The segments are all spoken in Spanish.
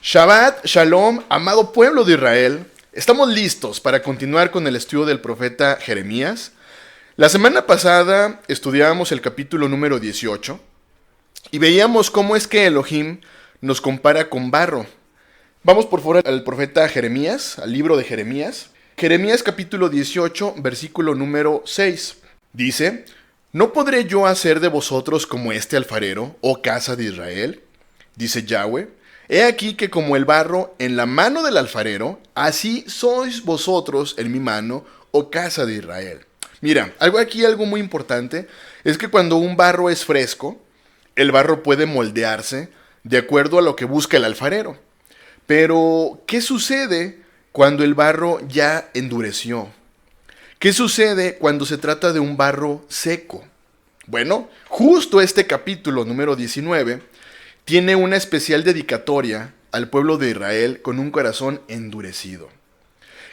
Shabbat, Shalom, amado pueblo de Israel. Estamos listos para continuar con el estudio del profeta Jeremías. La semana pasada estudiábamos el capítulo número 18 y veíamos cómo es que Elohim nos compara con barro. Vamos por favor al profeta Jeremías, al libro de Jeremías. Jeremías capítulo 18, versículo número 6. Dice: ¿No podré yo hacer de vosotros como este alfarero, oh casa de Israel? Dice Yahweh. He aquí que como el barro en la mano del alfarero, así sois vosotros en mi mano, oh casa de Israel. Mira, algo muy importante es que cuando un barro es fresco, el barro puede moldearse de acuerdo a lo que busca el alfarero. Pero, ¿qué sucede cuando el barro ya endureció? ¿Qué sucede cuando se trata de un barro seco? Bueno, justo este capítulo número 19 tiene una especial dedicatoria al pueblo de Israel con un corazón endurecido,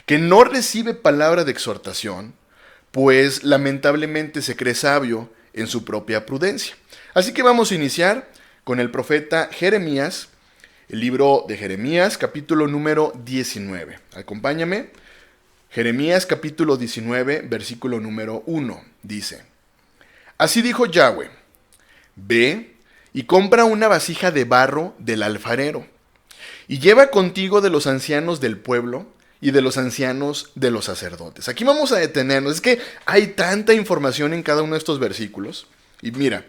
que no recibe palabra de exhortación, pues lamentablemente se cree sabio en su propia prudencia. Así que vamos a iniciar con el profeta Jeremías, el libro de Jeremías, capítulo número 19. Acompáñame. Jeremías capítulo 19, versículo número 1, dice: Así dijo Yahweh, ve y compra una vasija de barro del alfarero, y lleva contigo de los ancianos del pueblo y de los ancianos de los sacerdotes. Aquí vamos a detenernos, es que hay tanta información en cada uno de estos versículos. Y mira,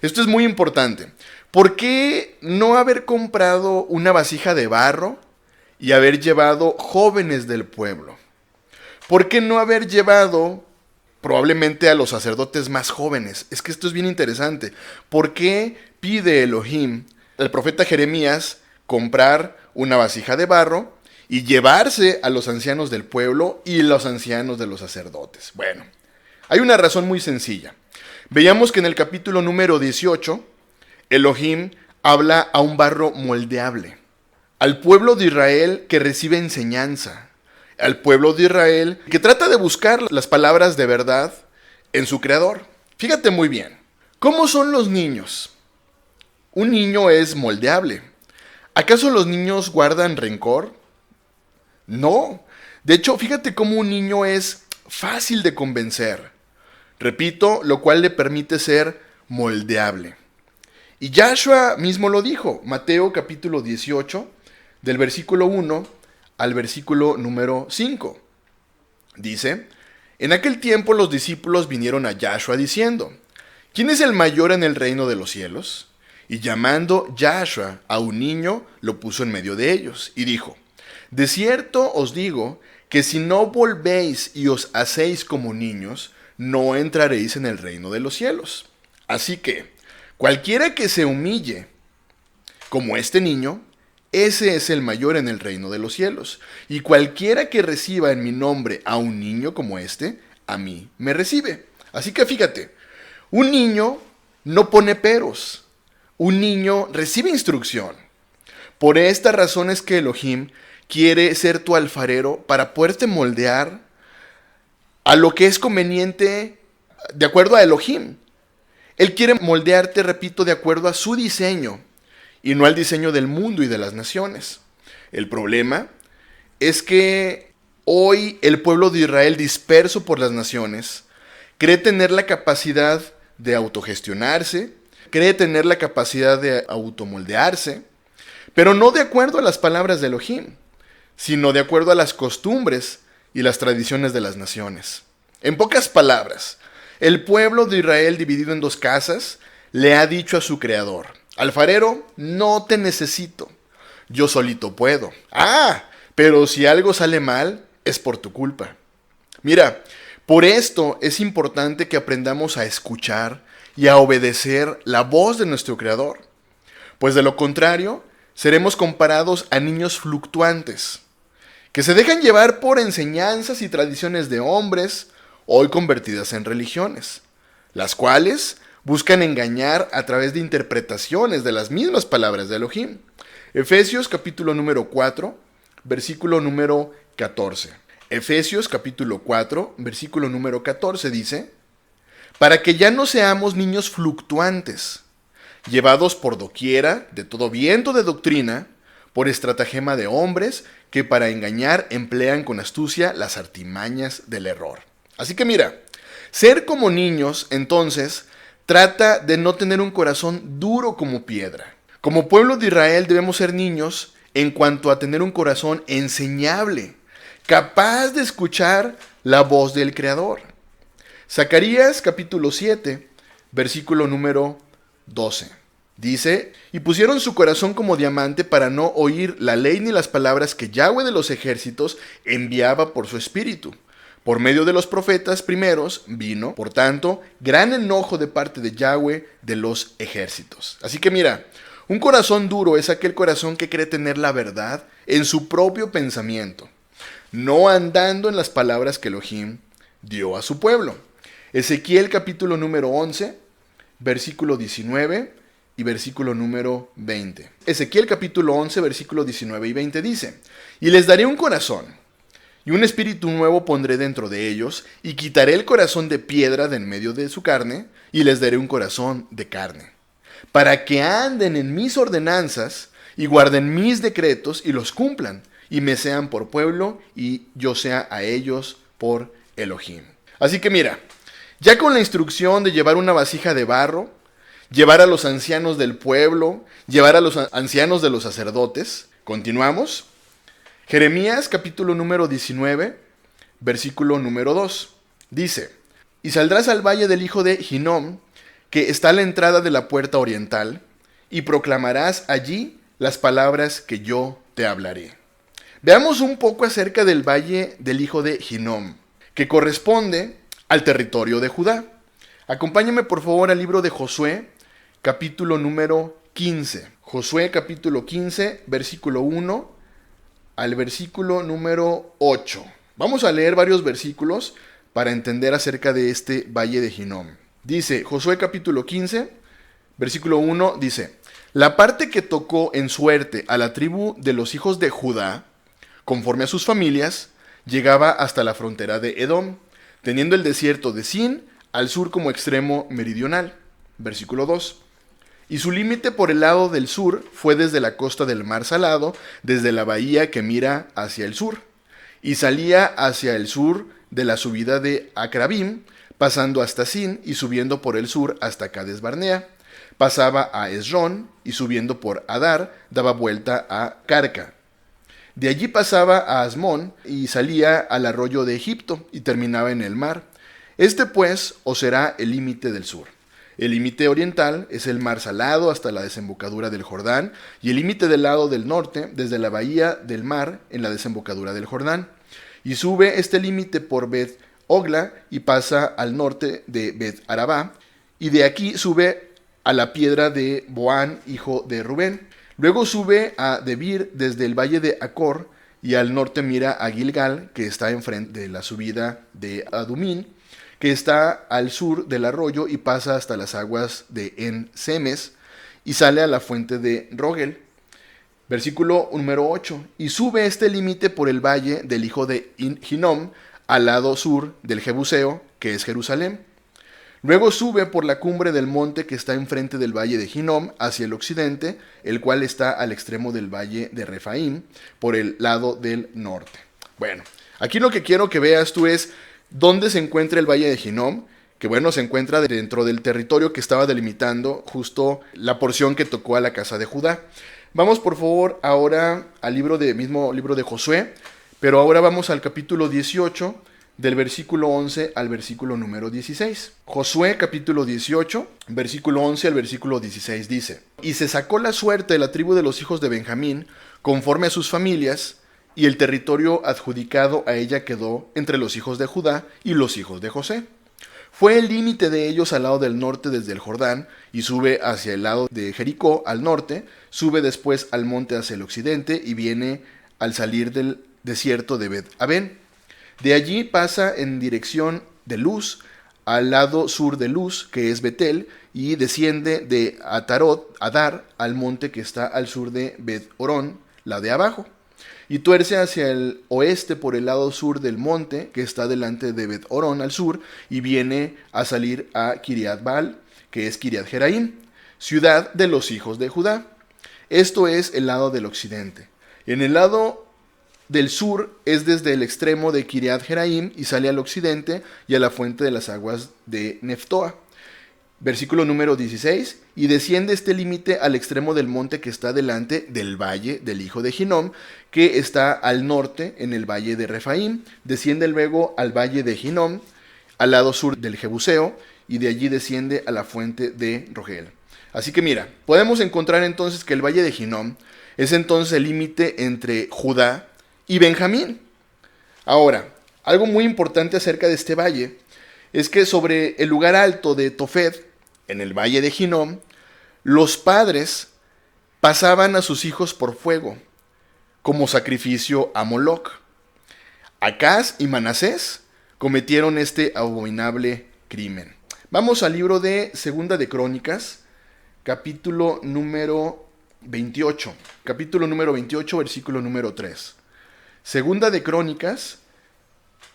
esto es muy importante. ¿Por qué no haber comprado una vasija de barro y haber llevado jóvenes del pueblo? ¿Por qué no haber llevado probablemente a los sacerdotes más jóvenes? Es que esto es bien interesante. ¿Por qué pide Elohim al profeta Jeremías comprar una vasija de barro y llevarse a los ancianos del pueblo y los ancianos de los sacerdotes? Bueno, hay una razón muy sencilla. Veíamos que en el capítulo número 18, Elohim habla a un barro moldeable, al pueblo de Israel que recibe enseñanza, al pueblo de Israel que trata de buscar las palabras de verdad en su creador. Fíjate muy bien, ¿cómo son los niños? Un niño es moldeable. ¿Acaso los niños guardan rencor? No. De hecho, fíjate cómo un niño es fácil de convencer. Repito, lo cual le permite ser moldeable. Y Yahshua mismo lo dijo, Mateo capítulo 18, del versículo 1 al versículo número 5. Dice: En aquel tiempo los discípulos vinieron a Yahshua diciendo: ¿Quién es el mayor en el reino de los cielos? Y llamando Yahshua a un niño, lo puso en medio de ellos, y dijo: De cierto os digo que si no volvéis y os hacéis como niños, no entraréis en el reino de los cielos. Así que, cualquiera que se humille como este niño, ese es el mayor en el reino de los cielos. Y cualquiera que reciba en mi nombre a un niño como este, a mí me recibe. Así que fíjate, un niño no pone peros. Un niño recibe instrucción. Por esta razón es que Elohim quiere ser tu alfarero para poderte moldear a lo que es conveniente de acuerdo a Elohim. Él quiere moldearte, repito, de acuerdo a su diseño y no al diseño del mundo y de las naciones. El problema es que hoy el pueblo de Israel, disperso por las naciones, cree tener la capacidad de autogestionarse, cree tener la capacidad de automoldearse, pero no de acuerdo a las palabras de Elohim, sino de acuerdo a las costumbres y las tradiciones de las naciones. En pocas palabras, el pueblo de Israel, dividido en dos casas, le ha dicho a su creador: alfarero, no te necesito, yo solito puedo. Pero si algo sale mal, es por tu culpa. Mira, por esto es importante que aprendamos a escuchar y a obedecer la voz de nuestro creador, pues de lo contrario, seremos comparados a niños fluctuantes, que se dejan llevar por enseñanzas y tradiciones de hombres, hoy convertidas en religiones, las cuales buscan engañar a través de interpretaciones de las mismas palabras de Elohim. Efesios capítulo número 4, versículo número 14. Efesios capítulo 4, versículo número 14 dice: para que ya no seamos niños fluctuantes, llevados por doquiera de todo viento de doctrina, por estratagema de hombres que para engañar emplean con astucia las artimañas del error. Así que mira, ser como niños, entonces, trata de no tener un corazón duro como piedra. Como pueblo de Israel debemos ser niños en cuanto a tener un corazón enseñable, capaz de escuchar la voz del Creador. Zacarías capítulo 7, versículo número 12. Dice, y pusieron su corazón como diamante para no oír la ley ni las palabras que Yahweh de los ejércitos enviaba por su espíritu. Por medio de los profetas primeros vino, por tanto, gran enojo de parte de Yahweh de los ejércitos. Así que mira, un corazón duro es aquel corazón que cree tener la verdad en su propio pensamiento, no andando en las palabras que Elohim dio a su pueblo. Ezequiel capítulo número 11, versículo 19 y versículo número 20. Ezequiel capítulo 11, versículo 19 y 20 dice, y les daré un corazón, y un espíritu nuevo pondré dentro de ellos, y quitaré el corazón de piedra de en medio de su carne, y les daré un corazón de carne, para que anden en mis ordenanzas, y guarden mis decretos, y los cumplan, y me sean por pueblo, y yo sea a ellos por Elohim. Así que mira, ya con la instrucción de llevar una vasija de barro, llevar a los ancianos del pueblo, llevar a los ancianos de los sacerdotes. Continuamos. Jeremías capítulo número 19, versículo número 2. Dice, y saldrás al valle del hijo de Hinnom, que está a la entrada de la puerta oriental, y proclamarás allí las palabras que yo te hablaré. Veamos un poco acerca del valle del hijo de Hinnom, que corresponde al territorio de Judá. Acompáñame por favor al libro de Josué, capítulo número 15. Josué capítulo 15, versículo 1 al versículo número 8. Vamos a leer varios versículos para entender acerca de este valle de Hinnom. Dice, Josué capítulo 15, versículo 1, dice, la parte que tocó en suerte a la tribu de los hijos de Judá, conforme a sus familias, llegaba hasta la frontera de Edom, teniendo el desierto de Sin al sur como extremo meridional. Versículo 2. Y su límite por el lado del sur fue desde la costa del mar Salado, desde la bahía que mira hacia el sur, y salía hacia el sur de la subida de Acrabim, pasando hasta Sin y subiendo por el sur hasta Cades Barnea. Pasaba a Esrón y subiendo por Adar daba vuelta a Carca. De allí pasaba a Asmón y salía al arroyo de Egipto y terminaba en el mar. Este pues os será el límite del sur. El límite oriental es el mar Salado hasta la desembocadura del Jordán, y el límite del lado del norte desde la bahía del mar en la desembocadura del Jordán. Y sube este límite por Bet Ogla y pasa al norte de Bet Arabá, y de aquí sube a la piedra de Boán, hijo de Rubén. Luego sube a Debir desde el valle de Acor, y al norte mira a Gilgal, que está enfrente de la subida de Adumín, que está al sur del arroyo y pasa hasta las aguas de En-Semes y sale a la fuente de Rogel. Versículo número 8. Y sube este límite por el valle del hijo de Hinnom al lado sur del Jebuseo, que es Jerusalén. Luego sube por la cumbre del monte que está enfrente del valle de Hinnom hacia el occidente, el cual está al extremo del valle de Refaim, por el lado del norte. Bueno, aquí lo que quiero que veas tú es dónde se encuentra el valle de Hinnom, que bueno, se encuentra dentro del territorio que estaba delimitando justo la porción que tocó a la casa de Judá. Vamos por favor ahora al mismo libro de Josué, pero ahora vamos al capítulo 18, del versículo 11 al versículo número 16. Josué capítulo 18, versículo 11 al versículo 16 dice, y se sacó la suerte de la tribu de los hijos de Benjamín, conforme a sus familias, y el territorio adjudicado a ella quedó entre los hijos de Judá y los hijos de José. Fue el límite de ellos al lado del norte desde el Jordán, y sube hacia el lado de Jericó al norte, sube después al monte hacia el occidente, y viene al salir del desierto de Bet-Aben. De allí pasa en dirección de Luz, al lado sur de Luz, que es Betel, y desciende de Adar, al monte que está al sur de Bet-Orón, la de abajo. Y tuerce hacia el oeste por el lado sur del monte, que está delante de Bet-Orón al sur, y viene a salir a Kiriat Baal, que es Kiriat Jeraim, ciudad de los hijos de Judá. Esto es el lado del occidente. En el lado del sur es desde el extremo de Kiriat Jeraim y sale al occidente y a la fuente de las aguas de Neftoa. Versículo número 16, y desciende este límite al extremo del monte que está delante del valle del hijo de Hinnom, que está al norte en el valle de Refaim. Desciende luego al valle de Hinnom, al lado sur del Jebuseo, y de allí desciende a la fuente de Rogel. Así que mira, podemos encontrar entonces que el valle de Hinnom es entonces el límite entre Judá y Benjamín. Ahora, algo muy importante acerca de este valle es que sobre el lugar alto de Tofet, en el valle de Hinnom, los padres pasaban a sus hijos por fuego, como sacrificio a Moloc. Acaz y Manasés cometieron este abominable crimen. Vamos al libro de Segunda de Crónicas, capítulo número 28. Capítulo número 28, versículo número 3. Segunda de Crónicas,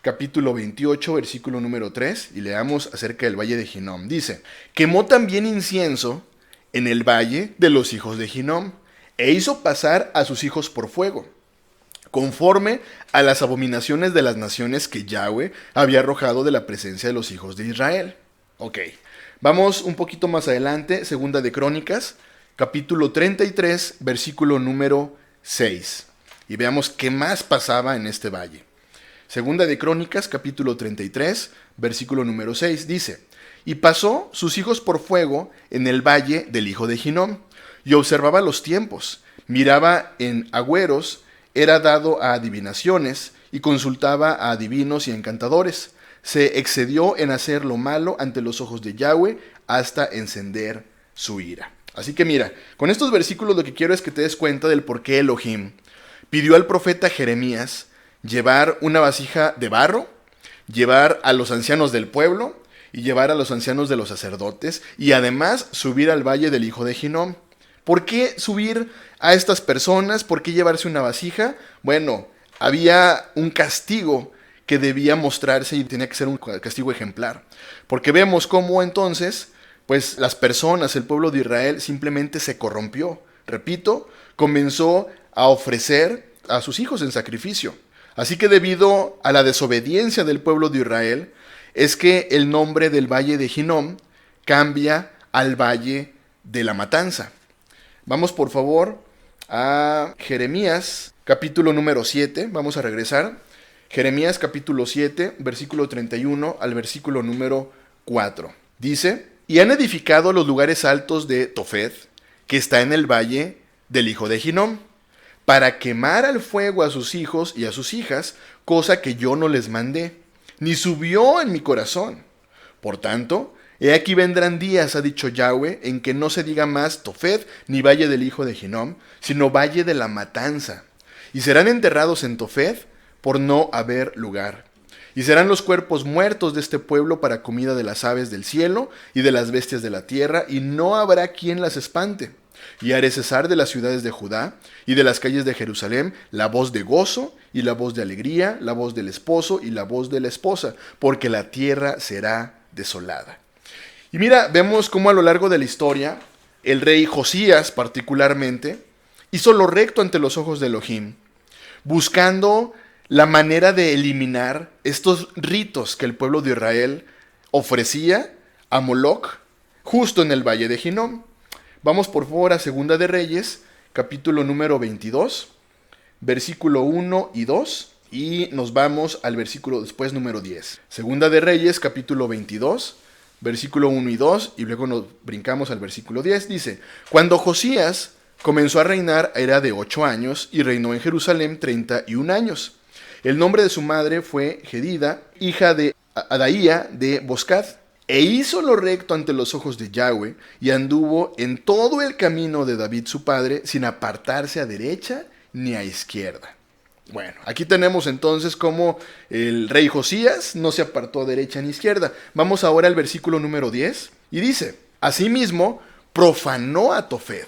capítulo 28, versículo número 3, y leamos acerca del valle de Hinnom. Dice, quemó también incienso en el valle de los hijos de Hinnom, e hizo pasar a sus hijos por fuego, conforme a las abominaciones de las naciones que Yahweh había arrojado de la presencia de los hijos de Israel. Ok, vamos un poquito más adelante, Segunda de Crónicas, capítulo 33, versículo número 6, y veamos qué más pasaba en este valle. Segunda de Crónicas, capítulo 33, versículo número 6, dice, y pasó sus hijos por fuego en el valle del hijo de Hinnom, y observaba los tiempos, miraba en agüeros, era dado a adivinaciones, y consultaba a adivinos y encantadores. Se excedió en hacer lo malo ante los ojos de Yahweh, hasta encender su ira. Así que mira, con estos versículos lo que quiero es que te des cuenta del por qué Elohim pidió al profeta Jeremías llevar una vasija de barro, llevar a los ancianos del pueblo y llevar a los ancianos de los sacerdotes y además subir al valle del hijo de Hinnom. ¿Por qué subir a estas personas? ¿Por qué llevarse una vasija? Bueno, había un castigo que debía mostrarse y tenía que ser un castigo ejemplar. Porque vemos cómo entonces, pues las personas, el pueblo de Israel simplemente se corrompió. Repito, comenzó a ofrecer a sus hijos en sacrificio. Así que debido a la desobediencia del pueblo de Israel, es que el nombre del valle de Hinnom cambia al valle de la matanza. Vamos por favor a Jeremías, capítulo número 7, vamos a regresar. Jeremías capítulo 7, versículo 31 al versículo número 4. Dice, y han edificado los lugares altos de Tofet, que está en el valle del hijo de Hinnom, para quemar al fuego a sus hijos y a sus hijas, cosa que yo no les mandé, ni subió en mi corazón. Por tanto, he aquí vendrán días, ha dicho Yahweh, en que no se diga más Tofet ni valle del hijo de Hinnom, sino valle de la matanza. Y serán enterrados en Tofet por no haber lugar. Y serán los cuerpos muertos de este pueblo para comida de las aves del cielo y de las bestias de la tierra, y no habrá quien las espante. Y haré cesar de las ciudades de Judá y de las calles de Jerusalén la voz de gozo y la voz de alegría, la voz del esposo y la voz de la esposa, porque la tierra será desolada. Y mira, vemos cómo a lo largo de la historia, el rey Josías particularmente, hizo lo recto ante los ojos de Elohim, buscando la manera de eliminar estos ritos que el pueblo de Israel ofrecía a Moloc, justo en el valle de Hinnom. Vamos por favor a Segunda de Reyes, capítulo número 22, versículo 1 y 2, y nos vamos al versículo después número 10. Segunda de Reyes, capítulo 22, versículo 1 y 2, y luego nos brincamos al versículo 10, dice, cuando Josías comenzó a reinar era de 8 años, y reinó en Jerusalén 31 años. El nombre de su madre fue Jedida, hija de Adaía de Boscad. E hizo lo recto ante los ojos de Yahweh, y anduvo en todo el camino de David su padre, sin apartarse a derecha ni a izquierda. Bueno, aquí tenemos entonces cómo el rey Josías no se apartó a derecha ni izquierda. Vamos ahora al versículo número 10, y dice, asimismo profanó a Tofet,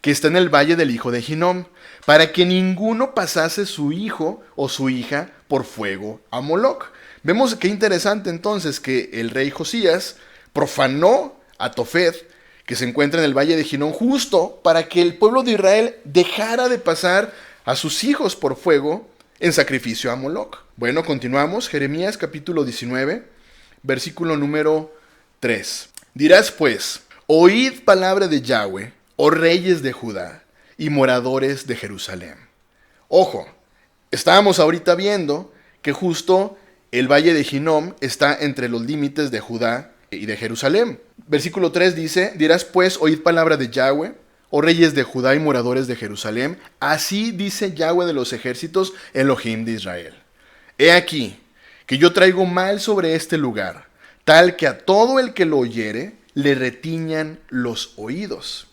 que está en el valle del hijo de Hinnom, para que ninguno pasase su hijo o su hija por fuego a Moloc. Vemos qué interesante entonces que el rey Josías profanó a Tofet, que se encuentra en el valle de Hinnom, justo para que el pueblo de Israel dejara de pasar a sus hijos por fuego en sacrificio a Moloc. Bueno, continuamos. Jeremías capítulo 19, versículo número 3. Dirás pues, oíd palabra de Yahweh, oh reyes de Judá y moradores de Jerusalén. Ojo, estábamos ahorita viendo que justo el valle de Hinnom está entre los límites de Judá y de Jerusalén. Versículo 3 dice, dirás pues, oíd palabra de Yahweh, oh reyes de Judá y moradores de Jerusalén, así dice Yahweh de los ejércitos, Elohim de Israel. He aquí, que yo traigo mal sobre este lugar, tal que a todo el que lo oyere, le retiñan los oídos.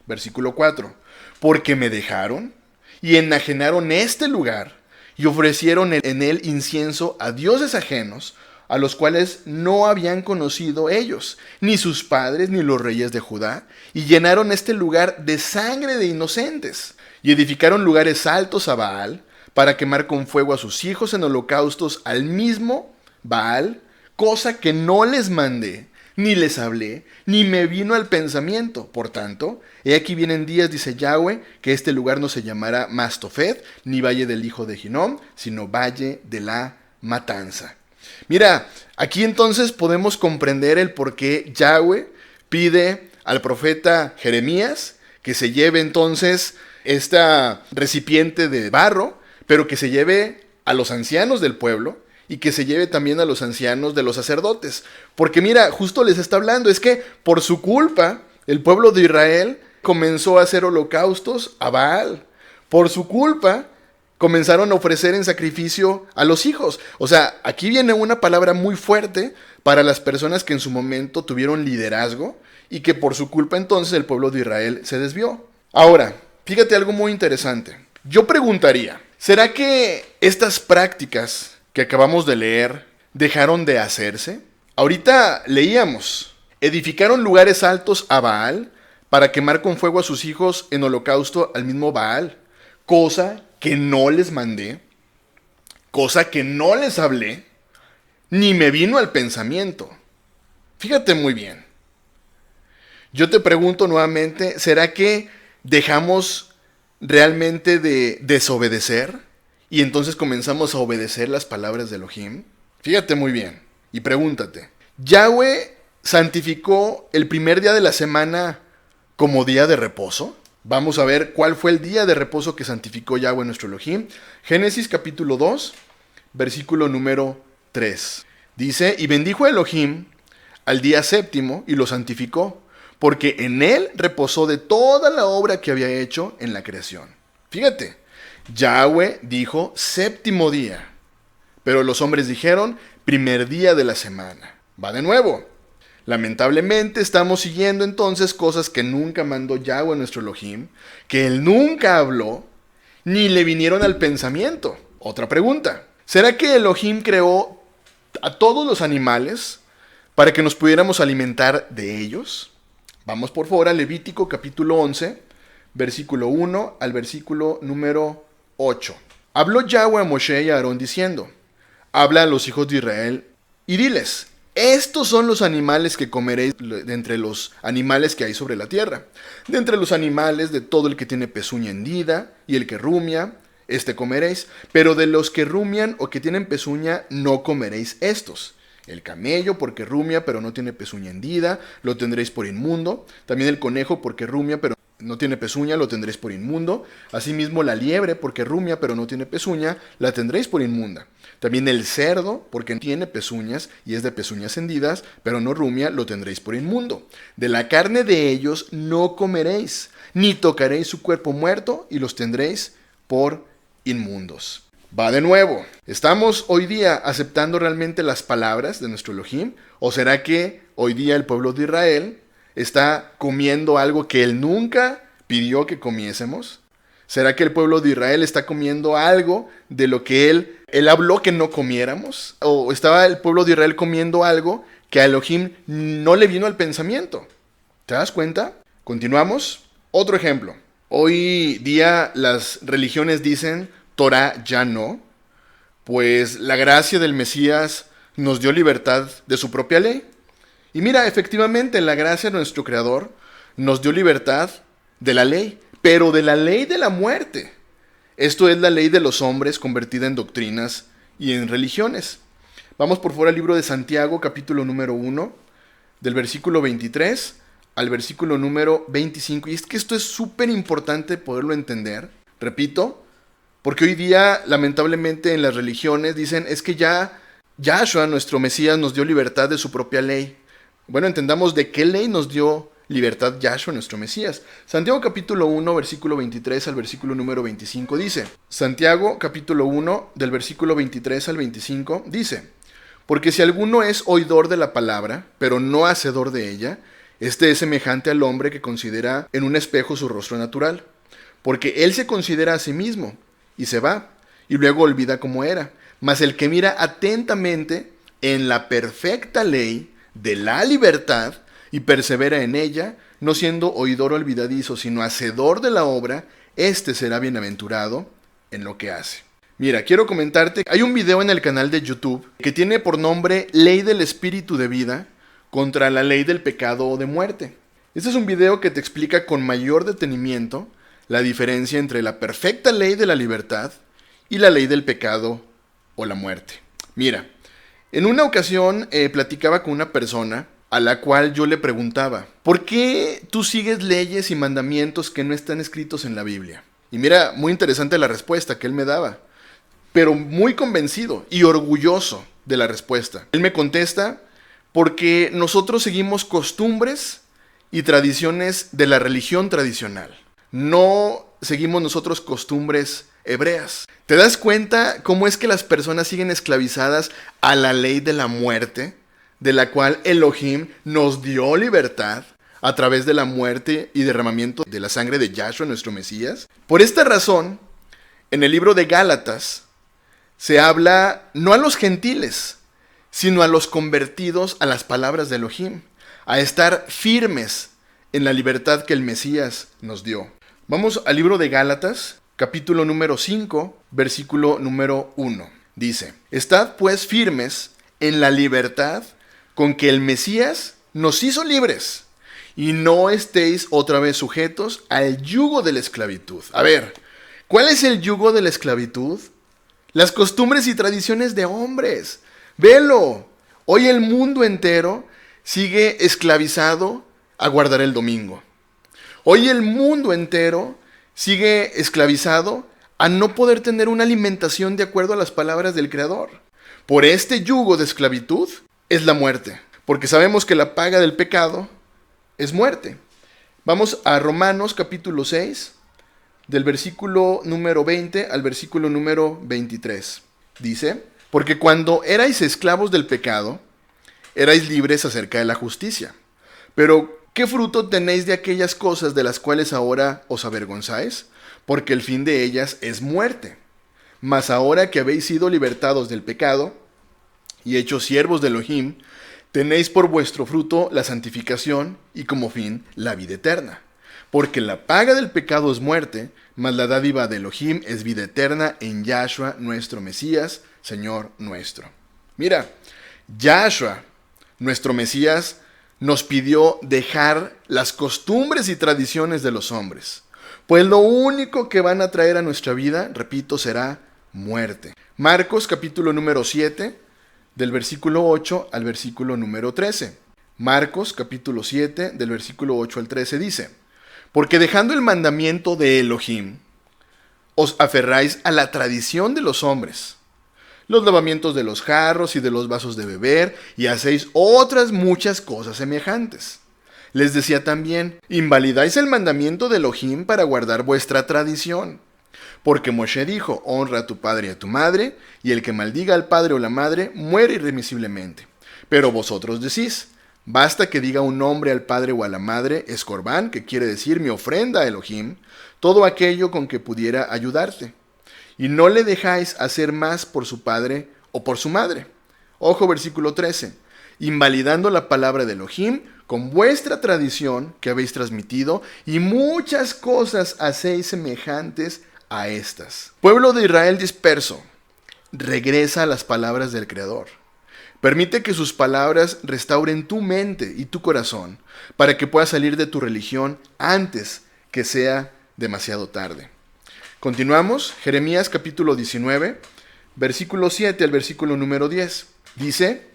Versículo 4, porque me dejaron y enajenaron este lugar, y ofrecieron en él incienso a dioses ajenos, a los cuales no habían conocido ellos, ni sus padres, ni los reyes de Judá, y llenaron este lugar de sangre de inocentes, y edificaron lugares altos a Baal, para quemar con fuego a sus hijos en holocaustos al mismo Baal, cosa que no les mandé, ni les hablé, ni me vino al pensamiento. Por tanto, he aquí vienen días, dice Yahweh, que este lugar no se llamará más Tofet, ni valle del hijo de Hinnom, sino valle de la matanza. Mira, aquí entonces podemos comprender el por qué Yahweh pide al profeta Jeremías que se lleve entonces esta recipiente de barro, pero que se lleve a los ancianos del pueblo y que se lleve también a los ancianos de los sacerdotes. Porque mira, justo les está hablando, es que por su culpa el pueblo de Israel comenzó a hacer holocaustos a Baal. Por su culpa comenzaron a ofrecer en sacrificio a los hijos. O sea, aquí viene una palabra muy fuerte para las personas que en su momento tuvieron liderazgo y que por su culpa entonces el pueblo de Israel se desvió. Ahora, fíjate algo muy interesante. Yo preguntaría, ¿será que estas prácticas que acabamos de leer dejaron de hacerse? Ahorita leíamos, edificaron lugares altos a Baal para quemar con fuego a sus hijos en holocausto al mismo Baal, cosa que no les mandé, cosa que no les hablé, ni me vino al pensamiento. Fíjate muy bien. Yo te pregunto nuevamente, ¿será que dejamos realmente de desobedecer y entonces comenzamos a obedecer las palabras de Elohim? Fíjate muy bien y pregúntate, ¿Yahweh santificó el primer día de la semana como día de reposo? Vamos a ver cuál fue el día de reposo que santificó Yahweh nuestro Elohim. Génesis capítulo 2, versículo número 3. Dice, y bendijo a Elohim al día séptimo y lo santificó, porque en él reposó de toda la obra que había hecho en la creación. Fíjate, Yahweh dijo séptimo día, pero los hombres dijeron primer día de la semana. Va de nuevo. Lamentablemente estamos siguiendo entonces cosas que nunca mandó Yahweh nuestro Elohim, que él nunca habló, ni le vinieron al pensamiento. Otra pregunta, ¿será que Elohim creó a todos los animales para que nos pudiéramos alimentar de ellos? Vamos por favor a Levítico capítulo 11, versículo 1 al versículo número 8. Habló Yahweh a Moshe y a Aarón diciendo, habla a los hijos de Israel y diles, estos son los animales que comeréis de entre los animales que hay sobre la tierra. De entre los animales, de todo el que tiene pezuña hendida y el que rumia, este comeréis. Pero de los que rumian o que tienen pezuña, no comeréis estos. El camello, porque rumia, pero no tiene pezuña hendida, lo tendréis por inmundo. También el conejo, porque rumia, pero no tiene pezuña, lo tendréis por inmundo. Asimismo la liebre, porque rumia, pero no tiene pezuña, la tendréis por inmunda. También el cerdo, porque tiene pezuñas y es de pezuñas hendidas, pero no rumia, lo tendréis por inmundo. De la carne de ellos no comeréis, ni tocaréis su cuerpo muerto, y los tendréis por inmundos. Va de nuevo. ¿Estamos hoy día aceptando realmente las palabras de nuestro Elohim? ¿O será que hoy día el pueblo de Israel está comiendo algo que él nunca pidió que comiésemos? ¿Será que el pueblo de Israel está comiendo algo de lo que él habló que no comiéramos? ¿O estaba el pueblo de Israel comiendo algo que a Elohim no le vino al pensamiento? ¿Te das cuenta? Continuamos. Otro ejemplo. Hoy día las religiones dicen Torah ya no, pues la gracia del Mesías nos dio libertad de su propia ley. Y mira, efectivamente, la gracia de nuestro Creador nos dio libertad de la ley, pero de la ley de la muerte. Esto es la ley de los hombres convertida en doctrinas y en religiones. Vamos por favor al libro de Santiago, capítulo número 1, del versículo 23 al versículo número 25. Y es que esto es súper importante poderlo entender. Repito, porque hoy día, lamentablemente, en las religiones dicen, es que ya Yahshua, nuestro Mesías, nos dio libertad de su propia ley. Bueno, entendamos de qué ley nos dio libertad Yahshua, nuestro Mesías. Santiago capítulo 1, versículo 23 al versículo número 25 dice, Santiago capítulo 1, del versículo 23 al 25 dice, porque si alguno es oidor de la palabra, pero no hacedor de ella, este es semejante al hombre que considera en un espejo su rostro natural, porque él se considera a sí mismo, y se va, y luego olvida cómo era. Mas el que mira atentamente en la perfecta ley de la libertad, y persevera en ella, no siendo oidor olvidadizo, sino hacedor de la obra, éste será bienaventurado en lo que hace. Mira, quiero comentarte, hay un video en el canal de YouTube que tiene por nombre Ley del Espíritu de Vida contra la ley del pecado o de muerte. Este es un video que te explica con mayor detenimiento la diferencia entre la perfecta ley de la libertad y la ley del pecado o la muerte. Mira, en una ocasión platicaba con una persona a la cual yo le preguntaba, ¿por qué tú sigues leyes y mandamientos que no están escritos en la Biblia? Y mira, muy interesante la respuesta que él me daba, pero muy convencido y orgulloso de la respuesta. Él me contesta, porque nosotros seguimos costumbres y tradiciones de la religión tradicional. No seguimos nosotros costumbres hebreas. ¿Te das cuenta cómo es que las personas siguen esclavizadas a la ley de la muerte, de la cual Elohim nos dio libertad a través de la muerte y derramamiento de la sangre de Yahshua, nuestro Mesías? Por esta razón, en el libro de Gálatas se habla no a los gentiles, sino a los convertidos a las palabras de Elohim, a estar firmes en la libertad que el Mesías nos dio. Vamos al libro de Gálatas, capítulo número 5, versículo número 1. Dice, estad pues firmes en la libertad con que el Mesías nos hizo libres, y no estéis otra vez sujetos al yugo de la esclavitud. A ver, ¿cuál es el yugo de la esclavitud? Las costumbres y tradiciones de hombres. Velo, hoy el mundo entero sigue esclavizado a guardar el domingo. Hoy el mundo entero sigue esclavizado a no poder tener una alimentación de acuerdo a las palabras del Creador. Por este yugo de esclavitud es la muerte, porque sabemos que la paga del pecado es muerte. Vamos a Romanos capítulo 6, del versículo número 20 al versículo número 23. Dice, porque cuando erais esclavos del pecado, erais libres acerca de la justicia. Pero, ¿qué fruto tenéis de aquellas cosas de las cuales ahora os avergonzáis? Porque el fin de ellas es muerte. Mas ahora que habéis sido libertados del pecado y hechos siervos de Elohim, tenéis por vuestro fruto la santificación y como fin la vida eterna. Porque la paga del pecado es muerte, mas la dádiva de Elohim es vida eterna en Yahshua nuestro Mesías, Señor nuestro. Mira, Yahshua, nuestro Mesías, nos pidió dejar las costumbres y tradiciones de los hombres, pues lo único que van a traer a nuestra vida, repito, será muerte. Marcos capítulo número 7, del versículo 8 al versículo número 13. Marcos capítulo 7, del versículo 8 al 13 dice, porque dejando el mandamiento de Elohim, os aferráis a la tradición de los hombres, los lavamientos de los jarros y de los vasos de beber, y hacéis otras muchas cosas semejantes. Les decía también, invalidáis el mandamiento de Elohim para guardar vuestra tradición. Porque Moshe dijo, honra a tu padre y a tu madre, y el que maldiga al padre o la madre muere irremisiblemente. Pero vosotros decís, basta que diga un nombre al padre o a la madre, es corbán, que quiere decir mi ofrenda a Elohim, todo aquello con que pudiera ayudarte. Y no le dejáis hacer más por su padre o por su madre. Ojo, versículo 13. Invalidando la palabra de Elohim con vuestra tradición que habéis transmitido, y muchas cosas hacéis semejantes a estas. Pueblo de Israel disperso, regresa a las palabras del Creador. Permite que sus palabras restauren tu mente y tu corazón para que puedas salir de tu religión antes que sea demasiado tarde. Continuamos, Jeremías capítulo 19, versículo 7 al versículo número 10. Dice: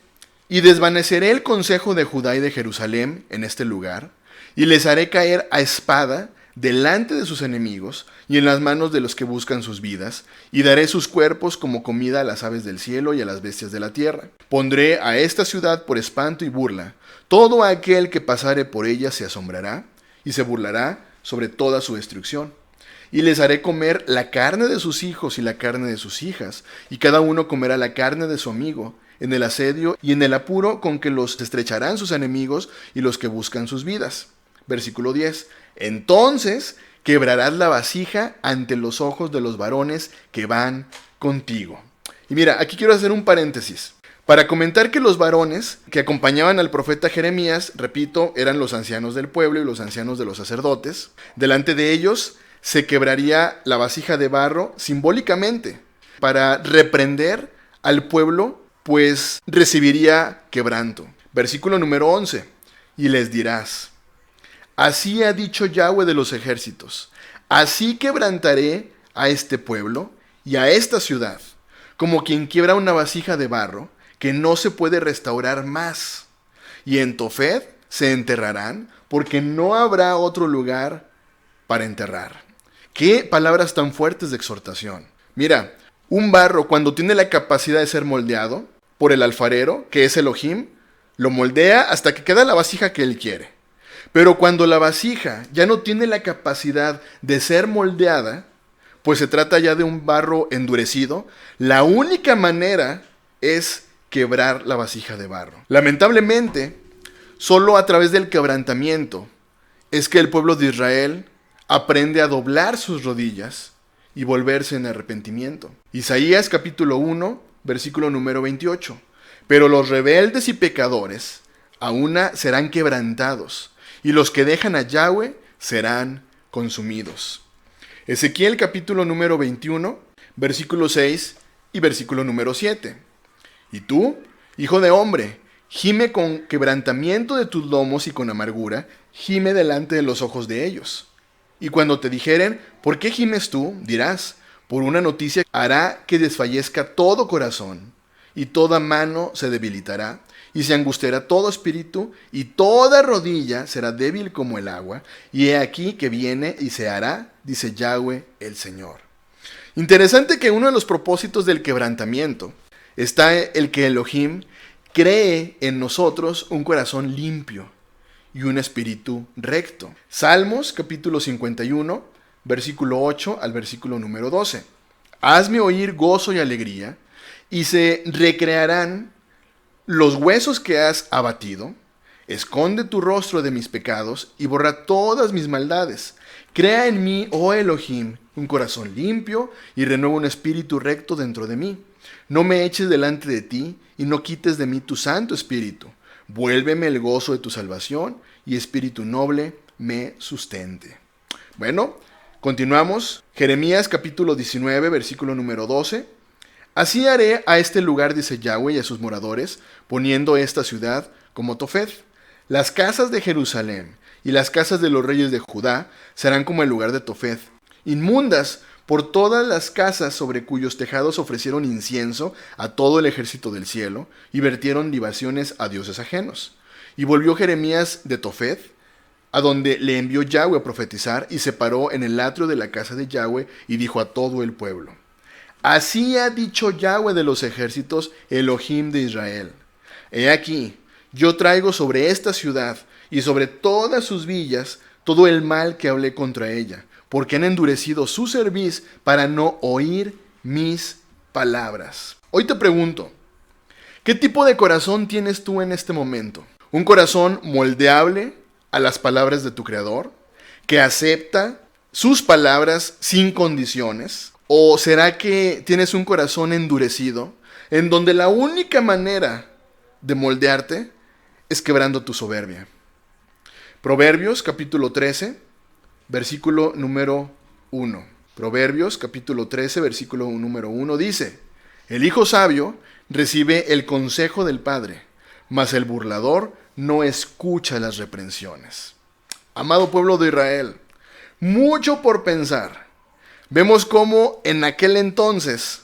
y desvaneceré el consejo de Judá y de Jerusalén en este lugar, y les haré caer a espada delante de sus enemigos y en las manos de los que buscan sus vidas, y daré sus cuerpos como comida a las aves del cielo y a las bestias de la tierra. Pondré a esta ciudad por espanto y burla. Todo aquel que pasare por ella se asombrará y se burlará sobre toda su destrucción. Y les haré comer la carne de sus hijos y la carne de sus hijas, y cada uno comerá la carne de su amigo, en el asedio y en el apuro con que los estrecharán sus enemigos y los que buscan sus vidas. Versículo 10. Entonces quebrarás la vasija ante los ojos de los varones que van contigo. Y mira, aquí quiero hacer un paréntesis para comentar que los varones que acompañaban al profeta Jeremías, repito, eran los ancianos del pueblo y los ancianos de los sacerdotes. Delante de ellos se quebraría la vasija de barro simbólicamente para reprender al pueblo, pues recibiría quebranto. Versículo número 11. Y les dirás: así ha dicho Yahweh de los ejércitos, así quebrantaré a este pueblo y a esta ciudad, como quien quiebra una vasija de barro que no se puede restaurar más. Y en Tofet se enterrarán, porque no habrá otro lugar para enterrar. Qué palabras tan fuertes de exhortación. Mira, un barro cuando tiene la capacidad de ser moldeado por el alfarero, que es Elohim, lo moldea hasta que queda la vasija que él quiere. Pero cuando la vasija ya no tiene la capacidad de ser moldeada, pues se trata ya de un barro endurecido, la única manera es quebrar la vasija de barro. Lamentablemente, solo a través del quebrantamiento es que el pueblo de Israel aprende a doblar sus rodillas y volverse en arrepentimiento. Isaías capítulo 1, versículo número 28. Pero los rebeldes y pecadores a una serán quebrantados, y los que dejan a Yahweh serán consumidos. Ezequiel capítulo número 21, versículo 6 y versículo número 7. Y tú, hijo de hombre, gime con quebrantamiento de tus lomos y con amargura, gime delante de los ojos de ellos. Y cuando te dijeren: ¿por qué gimes tú?, dirás: por una noticia hará que desfallezca todo corazón, y toda mano se debilitará, y se angustiará todo espíritu, y toda rodilla será débil como el agua, y he aquí que viene y se hará, dice Yahweh el Señor. Interesante que uno de los propósitos del quebrantamiento está el que Elohim cree en nosotros un corazón limpio y un espíritu recto. Salmos capítulo 51, versículo 8 al versículo número 12. Hazme oír gozo y alegría, y se recrearán los huesos que has abatido. Esconde tu rostro de mis pecados y borra todas mis maldades. Crea en mí, oh Elohim, un corazón limpio y renueva un espíritu recto dentro de mí. No me eches delante de ti y no quites de mí tu santo espíritu. Vuélveme el gozo de tu salvación y espíritu noble me sustente. Bueno, continuamos. Jeremías capítulo 19, versículo número 12. Así haré a este lugar, dice Yahweh, y a sus moradores, poniendo esta ciudad como Tofet. Las casas de Jerusalén y las casas de los reyes de Judá serán como el lugar de Tofet, inmundas por todas las casas sobre cuyos tejados ofrecieron incienso a todo el ejército del cielo y vertieron libaciones a dioses ajenos. Y volvió Jeremías de Tofet, a donde le envió Yahweh a profetizar, y se paró en el atrio de la casa de Yahweh y dijo a todo el pueblo: así ha dicho Yahweh de los ejércitos, Elohim de Israel: he aquí, yo traigo sobre esta ciudad y sobre todas sus villas todo el mal que hablé contra ella, porque han endurecido su cerviz para no oír mis palabras. Hoy te pregunto, ¿qué tipo de corazón tienes tú en este momento? ¿Un corazón moldeable a las palabras de tu Creador, que acepta sus palabras sin condiciones? ¿O será que tienes un corazón endurecido, en donde la única manera de moldearte es quebrando tu soberbia? Proverbios capítulo 13, versículo número 1. Proverbios capítulo 13, versículo número 1 dice: El hijo sabio recibe el consejo del padre, mas el burlador no escucha las reprensiones. Amado pueblo de Israel, mucho por pensar. Vemos cómo en aquel entonces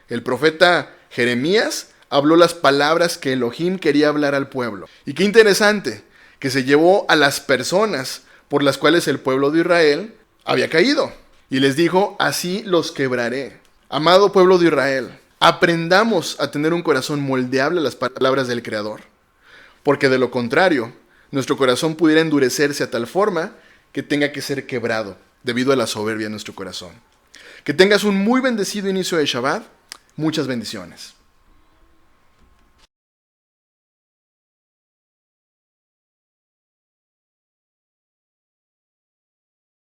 el profeta Jeremías habló las palabras que Elohim quería hablar al pueblo. Y qué interesante, que se llevó a las personas por las cuales el pueblo de Israel había caído. Y les dijo, así los quebraré. Amado pueblo de Israel, aprendamos a tener un corazón moldeable a las palabras del Creador. Porque de lo contrario, nuestro corazón pudiera endurecerse a tal forma que tenga que ser quebrado debido a la soberbia de nuestro corazón. Que tengas un muy bendecido inicio de Shabbat. Muchas bendiciones.